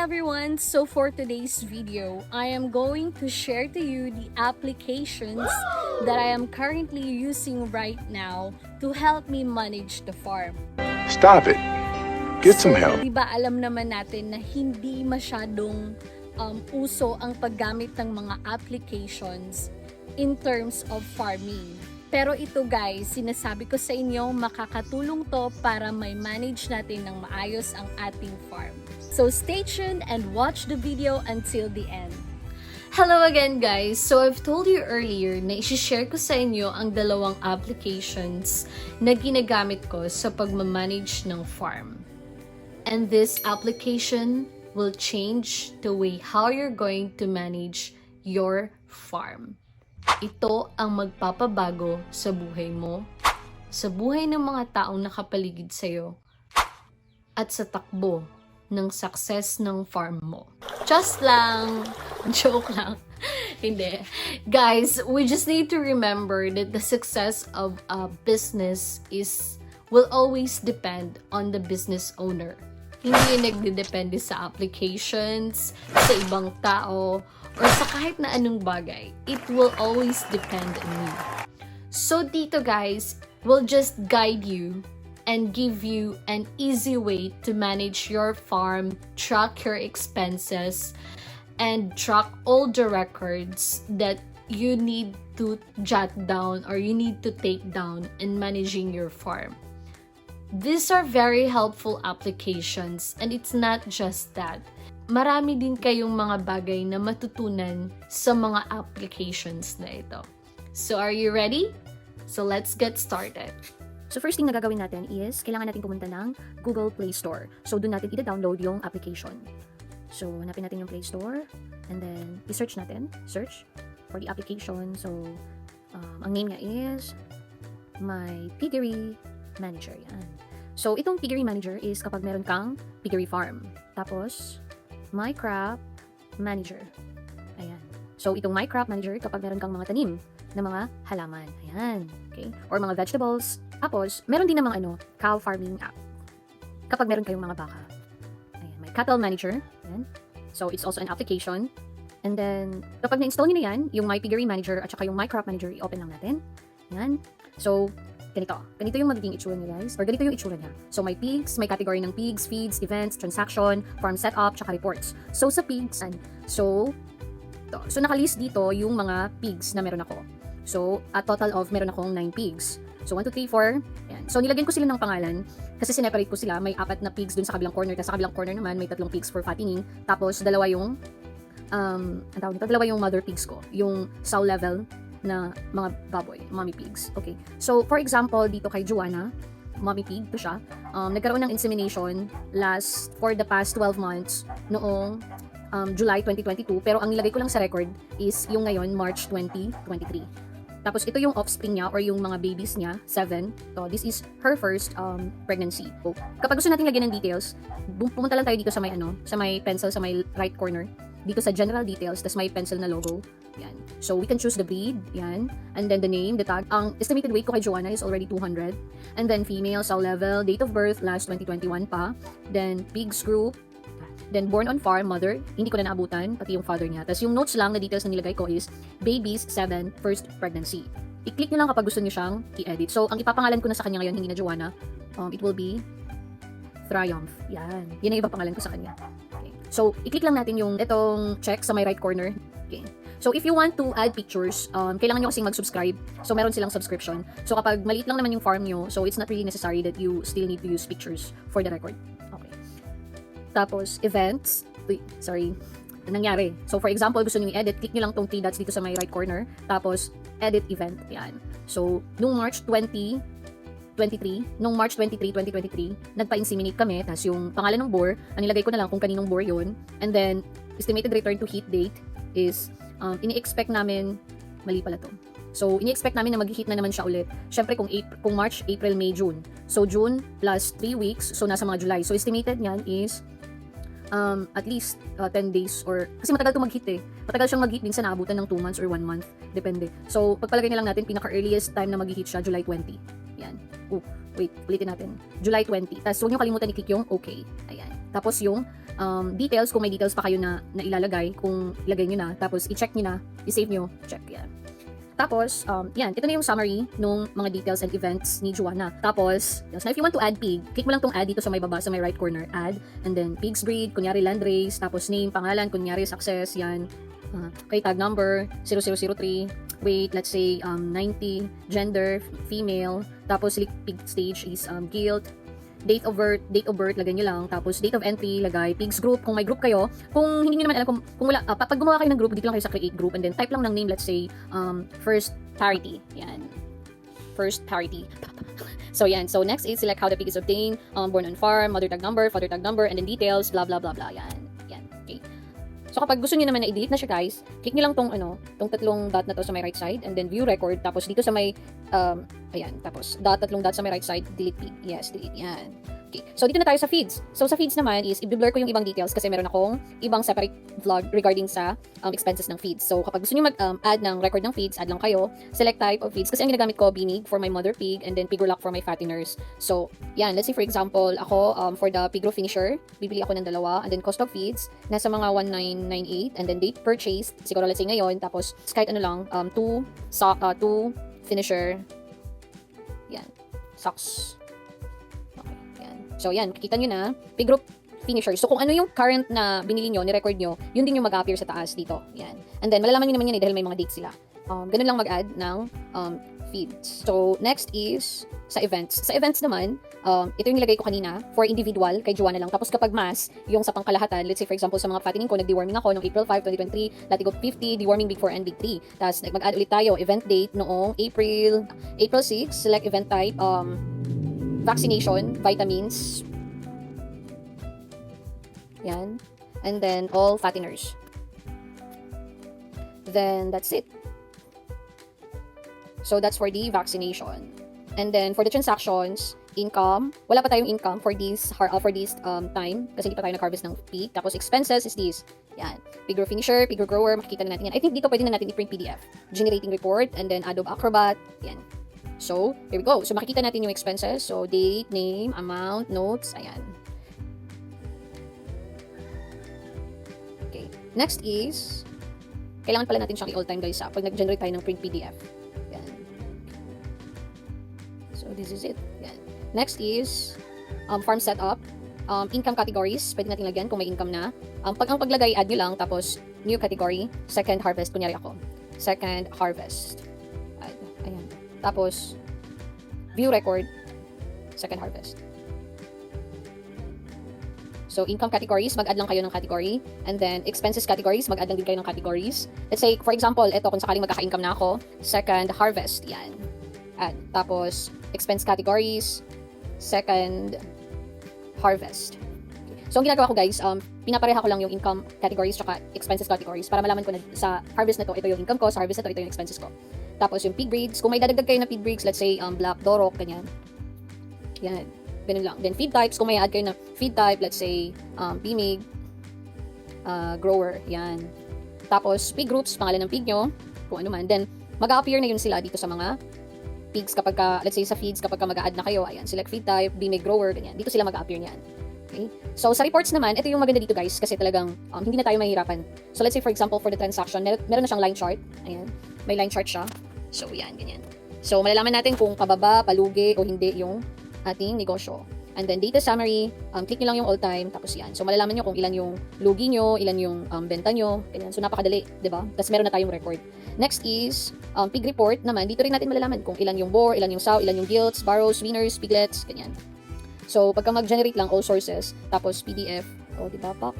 everyone! So for today's video, I am going to share to you the applications that I am currently using right now to help me manage the farm. Stop it. Get some help. Diba alam naman natin na hindi masyadong uso ang paggamit ng mga applications in terms of farming. Pero ito guys, sinasabi ko sa inyo, makakatulong to para may manage natin ng maayos ang ating farm. So stay tuned and watch the video until the end. Hello again guys! So I've told you earlier na isi-share ko sa inyo ang dalawang applications na ginagamit ko sa pagmamanage ng farm. And this application will change the way how you're going to manage your farm. Ito ang magpapabago sa buhay mo, sa buhay ng mga taong nakapaligid sa'yo, at sa takbo ng success ng farm mo. Just lang! Joke lang. Hindi. Guys, we just need to remember that the success of a business will always depend on the business owner. Hindi yun nagdidepende sa applications, sa ibang tao, or sa kahit na anong bagay. It will always depend on you. So dito guys, we'll just guide you and give you an easy way to manage your farm, track your expenses, and track all the records that you need to jot down or you need to take down in managing your farm. These are very helpful applications, and it's not just that. Marami din kayong mga bagay na matutunan sa mga applications na ito. So are you ready? So let's get started. So first thing na gagawin natin is, kailangan natin pumunta ng Google Play Store. So doon natin i-download yung application. So hanapin natin yung Play Store, and then i-search natin. Search for the application. So ang name niya is my Piggery Manager. Yan. So itong Piggery Manager is kapag meron kang piggery farm. Tapos My Crop Manager. Ayan. So, itong My Crop Manager kapag meron kang mga tanim na mga halaman. Ayan. Okay? Or mga vegetables. Tapos, meron din namang cow farming app. Kapag meron kayong mga baka. Ayan. May Cattle Manager. Ayan. So, it's also an application. And then, kapag na-install nyo na yan, yung My Piggery Manager at saka yung My Crop Manager, i-open lang natin. Ayan. So, ganito yung magiging itsura niya guys, or ganito yung itsura niya. So may pigs, may category ng pigs, feeds, events, transaction, farm setup, tsaka reports. So sa pigs, so nakalist dito yung mga pigs na meron ako. So a total of meron akong 9 pigs. So 1, 2, 3, 4. Yan. So nilagyan ko sila ng pangalan kasi sineparate ko sila. May 4 na pigs dun sa kabilang corner, tapos sa kabilang corner naman may 3 pigs for fattening. Tapos dalawa yung dalawa yung mother pigs ko, yung sow level na mga baboy, mommy pigs. Okay. So, for example, dito kay Joanna, mommy pig, to siya, nagkaroon ng insemination for the past 12 months noong July 2022. Pero ang nilagay ko lang sa record is yung ngayon, March 2023. Tapos, ito yung offspring niya or yung mga babies niya, 7. So, this is her first pregnancy. So, kapag gusto natin lagyan ng details, pumunta lang tayo dito sa may pencil, sa may right corner. Dito sa general details, tas may pencil na logo. Yan. So, we can choose the breed. Yan. And then the name, the tag. Ang estimated weight ko kay Joanna is already 200. And then female, sow level, date of birth, last 2021 pa. Then pigs group. Then born on farm, mother. Hindi ko na naabutan, pati yung father niya. Tas yung notes lang na details na nilagay ko is babies, 7, first pregnancy. I-click nyo lang kapag gusto nyo siyang i-edit. So, ang ipapangalan ko na sa kanya ngayon, hindi na Joanna. It will be Triumph. Yan. Yan ang ipapangalan ko sa kanya. Okay. So, i-click lang natin yung itong check sa may right corner. Okay. So, if you want to add pictures, kailangan nyo kasing mag-subscribe. So, meron silang subscription. So, kapag maliit lang naman yung farm nyo, so it's not really necessary that you still need to use pictures for the record. Okay. Tapos, events. Wait, sorry. Nangyari. So, for example, gusto nyo i-edit, click nyo lang tong 3 dots dito sa may right corner. Tapos, edit event. Yan. So, nung March 23, 2023, nagpa-inseminate kami. Tapos, yung pangalan ng boar, ang nilagay ko na lang kung kaninong boar yun. And then, estimated return to heat date is ini-expect namin, mali pala to. So, ini-expect namin na mag-heat na naman siya ulit. Syempre, kung March, April, May, June. So, June plus 3 weeks, so nasa mga July. So, estimated niyan is at least 10 days or, kasi matagal to mag-heat eh. Matagal siyang mag-heat, minsan naabutan ng 2 months or 1 month. Depende. So, pagpalagay na lang natin, pinaka-earliest time na mag-heat siya, July 20. Yan. Wait, ulitin natin. July 20. Tapos, huwag niyo kalimutan i-click yung okay. Ayan. Tapos yung details, kung may details pa kayo na ilalagay, kung ilagay nyo na, tapos i-check nyo na, i-save nyo, check yan. Tapos, yan, ito na yung summary ng mga details and events ni Juana. Tapos, now if you want to add pig, click mo lang tong add dito sa may baba, sa may right corner, add, and then pig's breed, kunyari land race, tapos name, pangalan, kunyari success, yan, okay, tag number, 0003, weight, let's say, 90, gender, female, tapos pig stage is guild, date of birth, lagay nyo lang. Tapos date of entry, lagay. Pigs group, kung may group kayo. Kung hindi nyo naman alam, kung wala, pag gumawa kayo ng group, dito lang kayo sa create group. And then type lang ng name, let's say, first parity. Yan. First parity. So yan. So next is select how the pig is obtained. Born on farm, mother tag number, father tag number, and then details, blah, blah, blah, blah. Yan. Yan. Okay. So kapag gusto niyo naman na i-delete na siya, guys, click niyo lang tong tong tatlong dot na to sa may right side, and then view record, tapos dito sa may ayan, tapos tatlong dot sa may right side, delete pig. Yes, delete. Yan. Okay. So dito na tayo sa feeds. So sa feeds naman is i-blur ko yung ibang details kasi meron akong ibang separate vlog regarding sa expenses ng feeds. So kapag gusto niyo mag-add ng record ng feeds, add lang kayo. Select type of feeds kasi ang ginagamit ko, binig for my mother pig, and then piggerlock for my fatteners. So yan, let's say for example, ako for the pigro finisher, bibili ako ng dalawa, and then cost of feeds nasa mga 1998, and then date purchased siguro let's say ngayon, tapos kahit ano lang, 2 finisher, yan, socks. So yan, makikita nyo na, pig group finisher. So kung ano yung current na binili nyo, ni-record nyo, yun din yung mag-appear sa taas dito. Yan. And then malalaman nyo naman yan dahil may mga dates sila. Ganun lang mag-add ng feeds. So next is sa events. Sa events naman, ito yung nilagay ko kanina for individual, kay Juana lang. Tapos kapag mass, yung sa pangkalahatan, let's say for example sa mga fattening ko, nag-deworming ako noong April 5, 2023, Latigo 50, deworming big 4 and big 3. Tapos mag-add ulit tayo, event date noong April 6, select event type, vaccination, vitamins, yan, and then all fatteners. Then that's it. So that's for the vaccination. And then for the transactions, income, wala pa tayong income for this time kasi hindi pa tayo nag-harvest ng pig. Tapos expenses is this. Yan. Pigro finisher, pigro grower, makikita na natin yan. I think dito pwede na natin i-print PDF. Generating report, and then Adobe Acrobat, yan. So, here we go. So, makikita natin yung expenses. So, date, name, amount, notes, ayan. Okay. Next is, kailangan pala natin siyang i-all time, guys, pag nag-generate tayo ng print PDF. Yan. So, this is it. Yan. Next is, farm setup. Income categories. Pwede natin lagyan kung may income na. Ang paglagay, add nyo lang. Tapos, new category. Second harvest. Kunyari ako. Second harvest. Ayan. Tapos, view record, second harvest. So, income categories, mag-add lang kayo ng category. And then, expenses categories, mag-add lang din kayo ng categories. Let's say, for example, ito, kung sakaling magkaka-income na ako, second harvest, yan. Add. Tapos, expense categories, second harvest. So, ang ginagawa ko, guys, pinapareha ko lang yung income categories tsaka expenses categories para malaman ko na sa harvest na to, ito yung income ko, sa harvest na to, ito yung expenses ko. Tapos yung pig breeds, kung may dadagdag kayo na pig breeds, let's say black, dorok, ganyan. Yan, ganun lang. Then feed types, kung may add kayo na feed type, let's say pimig, grower, yan. Tapos pig groups, pangalan ng pig nyo, kung ano man. Then mag-appear na yun sila dito sa mga pigs kapag let's say sa feeds, kapag mag-add na kayo, ayan, select feed type, pimig, grower, ganyan. Dito sila mag-appear niyan. Okay? So sa reports naman, ito yung maganda dito, guys, kasi talagang hindi na tayo mahihirapan. So let's say for example for the transaction, meron na siyang line chart. Ayan, may line chart siya. So, yan, ganyan. So, malalaman natin kung pababa, palugi, o hindi yung ating negosyo. And then, data summary, click nyo lang yung all time, tapos yan. So, malalaman nyo kung ilan yung lugi nyo, ilan yung benta nyo, ganyan. So, napakadali, diba? Tapos, meron na tayong record. Next is, pig report naman. Dito rin natin malalaman kung ilan yung boar, ilan yung sow, ilan yung gilts, barrows, winners, piglets, ganyan. So, pagka mag-generate lang, all sources, tapos PDF, diba pa?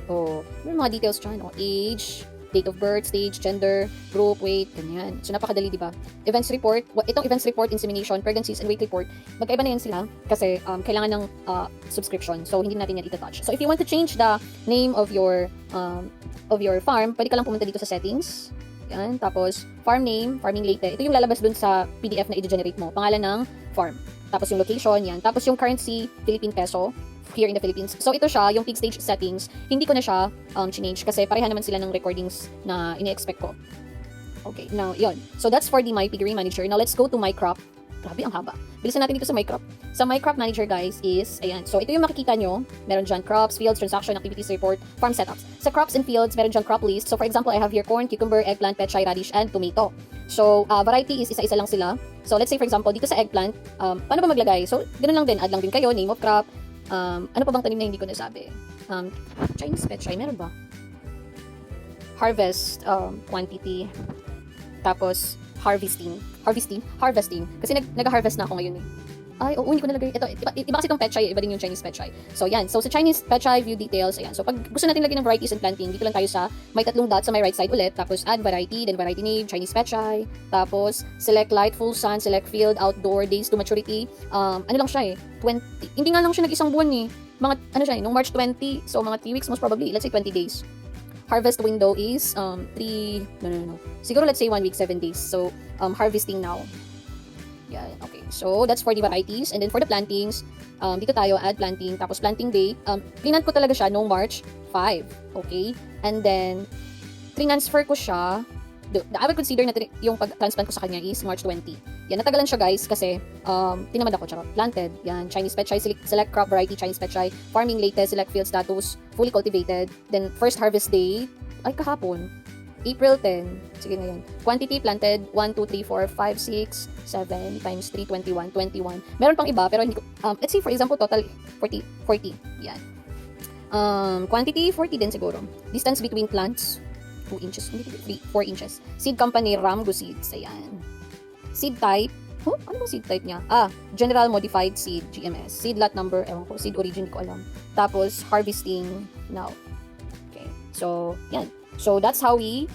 May mga details dyan, age, date of birth, stage, gender, group, weight, ganyan. So, napakadali, di ba? Events report, itong events report, insemination, pregnancies, and weight report, magkaiba na yan sila kasi kailangan ng subscription. So, hindi natin yan itatouch. So, if you want to change the name of your farm, pwede ka lang pumunta dito sa settings. Yan. Tapos, farm name, farming late. Ito yung lalabas dun sa PDF na i-generate mo. Pangalan ng farm. Tapos yung location, yan. Tapos yung currency, Philippine peso, here in the Philippines. So, ito siya, yung pig stage settings, hindi ko na siya change kasi pareha naman sila ng recordings na ini-expect ko. Okay, now, yun. So, that's for the My Piggery Manager. Now, let's go to My Crop. Grabe, ang haba. Bilisan natin dito sa My Crop. Sa My Crop Manager, guys, is, ayan. So, ito yung makikita nyo. Meron dyan crops, fields, transaction, activities report, farm setups. Sa crops and fields, meron dyan crop list. So, for example, I have here corn, cucumber, eggplant, pechay, radish, and tomato. So, variety is isa-isa lang sila. So, let's say, for example, dito sa eggplant, paano ba maglagay? So, ganun lang din. Add lang din kayo, name of crop. Ano pa bang tanim na hindi ko nasabi? Chinese pechay, meron ba? Harvest, quantity. Tapos, harvesting. Kasi nag-harvest na ako ngayon eh. Ay, oo, hindi ko nalagay. Ito, iba kasi itong pechay, iba din yung Chinese pechay. So, yan. So, sa Chinese pechay, view details, ayan. So, pag gusto natin lagyan ng varieties and planting, dito lang tayo sa may tatlong dots sa may right side ulit. Tapos, add variety, then variety name, Chinese pechay. Tapos, select light, full sun, select field, outdoor, days to maturity. Ano lang siya eh, 20. Hindi nga lang siya nag-isang buwan eh. Mga, ano siya eh, nung March 20. So, mga 3 weeks most probably. Let's say 20 days. Harvest window is no. Siguro let's say 1 week, 7 days. So, harvesting now. Yeah, okay. So, that's for the varieties. And then for the plantings, dito tayo, add planting. Tapos planting date, plinant ko talaga siya noong March 5. Okay? And then, transfer ko siya. I would consider na yung pag-transplant ko sa kanya is March 20. Yan, natagalan siya guys kasi tinamad ako, charot. Planted, yan, Chinese pechay, select crop variety, Chinese pechay, farming latest, select field status, fully cultivated. Then, first harvest day, ay kahapon, April 10. Sige na yan. Quantity planted, 1, 2, 3, 4, 5, 6, 7 times 3, 21, 21. Meron pang iba, pero hindi ko, let's say for example, total 40. Yan. Quantity, 40 din siguro. Distance between plants, 2 inches, 4 inches. Seed company, Ramgo Seeds. Ayan. Seed type. Ano ba seed type niya? General Modified Seed, GMS. Seed lot number, ewan ko. Seed origin, di ko alam. Tapos, harvesting now. Okay. So, yan. So, that's how we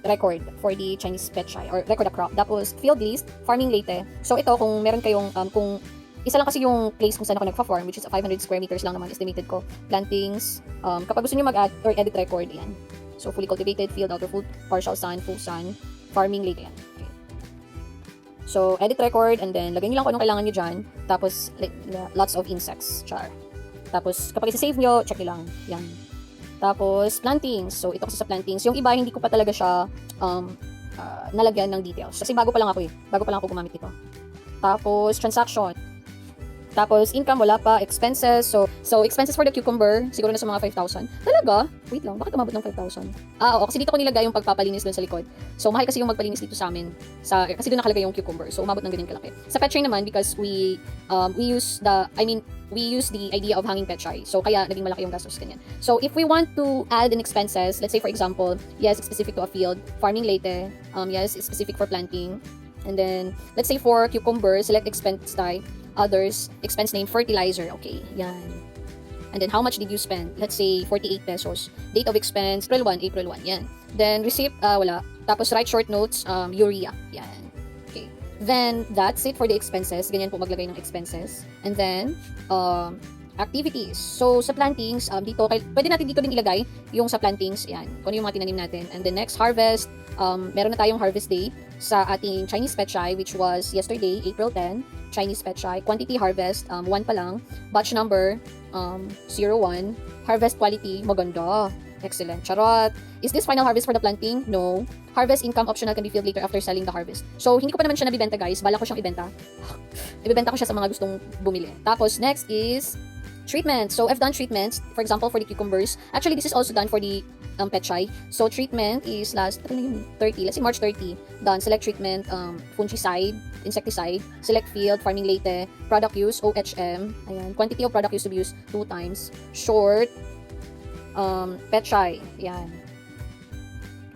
record for the Chinese pechay or record a crop. Tapos, field list, farming late. So, ito, kung meron kayong, kung isa lang kasi yung place kung saan ako nagpa-farm, which is 500 square meters lang naman estimated ko. Plantings, kapag gusto nyo mag-add or edit record, yan. So, fully cultivated, field, outer field, partial sun, full sun, farming late yan. Okay. So, edit record, and then, lagay nyo lang kung anong kailangan nyo dyan. Tapos, lots of insects, char. Tapos, kapag isa-save nyo, check nyo lang. Yan. Tapos, plantings. So, ito kasi sa plantings. Yung iba, hindi ko pa talaga siya nalagyan ng details. Kasi bago pa lang ako eh. Bago pa lang ako gumamit ito. Tapos, transaction. Tapos, income, wala pa. Expenses. So expenses for the cucumber, siguro na sa mga 5,000. Talaga? Wait lang, bakit umabot ng 5,000? Oo, kasi dito ko nilagay yung pagpapalinis doon sa likod. So, mahal kasi yung magpalinis dito sa amin. Kasi doon nakalagay yung cucumber. So, umabot ng ganyan kalaki. Sa petchay naman, because we use the idea of hanging petchay. So, kaya naging malaki yung gastos ganyan. So, if we want to add in expenses, let's say for example, yes, it's specific to a field. Farming late, yes, it's specific for planting. And then, let's say for cucumber, select expense type. Others, expense name, fertilizer. Okay, yan. And then, how much did you spend? Let's say, 48 pesos. Date of expense, April 1, yan. Then, receipt, wala. Tapos, write short notes, urea. Yan. Okay. Then, that's it for the expenses. Ganyan po maglagay ng expenses. And then, activities. So, sa plantings, dito, pwede natin dito din ilagay yung sa plantings. Yan. Kung yung mga tinanim natin. And the next harvest, meron na tayong harvest date sa ating Chinese pechay, which was yesterday, April 10. Chinese pechay. Quantity harvest, 1 pa lang. Batch number, 01. Harvest quality, maganda. Excellent. Charot. Is this final harvest for the planting? No. Harvest income optional can be filled later after selling the harvest. So, hindi ko pa naman siya nabibenta, guys. Bala ko siyang ibenta. Ibibenta ko siya sa mga gustong bumili. Tapos, next is treatment. So, I've done treatments. For example, for the cucumbers. Actually, this is also done for the pechay. So, treatment is last 30. Let's say March 30. Done. Select treatment, fungicide, insecticide, select field, farming late, product use, OHM. Ayan. Quantity of product use to be used 2 times. Short, pechay. Ayan.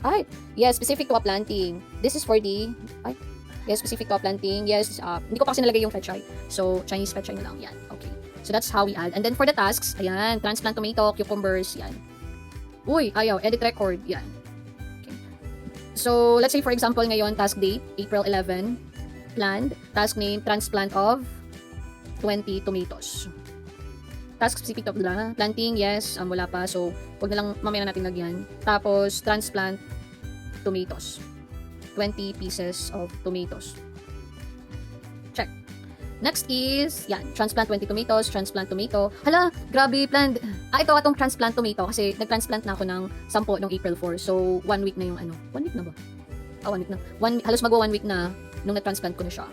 Ay, yes, specific to a planting. This is for the, yes, specific to a planting. Yes, hindi ko pa kasi nalagay yung pechay. So, Chinese pechay na lang. Yan. Okay. So, that's how we add. And then, for the tasks, ayan, transplant tomato, cucumbers, yan. Uy, ayaw, edit record, yan. Okay. So, let's say, for example, ngayon, task date, April 11, planned, task name, transplant of 20 tomatoes. Task specific to planting, yes, wala pa. So, wag na lang, mamaya na natin lagyan. Tapos, transplant tomatoes. 20 pieces of tomatoes. Check. Next is, yan, transplant 20 tomatoes, transplant tomato. Hala, grabe, planned. Ito atong transplant tomato kasi nag-transplant na ako ng 10 noong April 4. So, 1 week na yung 1 week na ba? 1 week na. Halos mag-1 week na nung na-transplant ko na siya.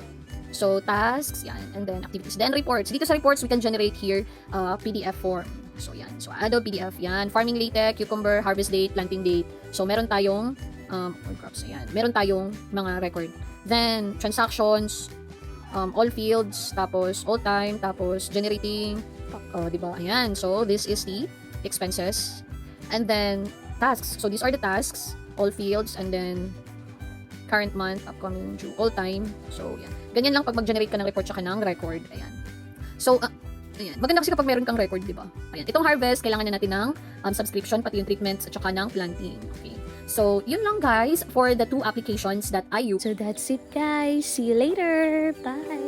So, tasks, yan. And then, activities. Then, reports. Dito sa reports, we can generate here PDF form. So, yan. So, add PDF, yan. Farming latex, cucumber, harvest date, planting date. So, meron tayong, all crops, yan. Meron tayong mga record. Then, transactions, all fields, tapos all time, tapos generating, diba? Ayan. So, this is the expenses. And then, tasks. So, these are the tasks, all fields, and then, current month, upcoming, due, all time. So, yan. Ganyan lang pag mag-generate ka ng report tsaka ng record. Ayan. So, ayan. Maganda kasi kapag meron kang record, di ba? Ayan. Itong harvest, kailangan na natin ng subscription, pati yung treatments, at tsaka ng planting. Okay. So, yun lang guys for the 2 applications that I use. So that's it guys. See you later. Bye!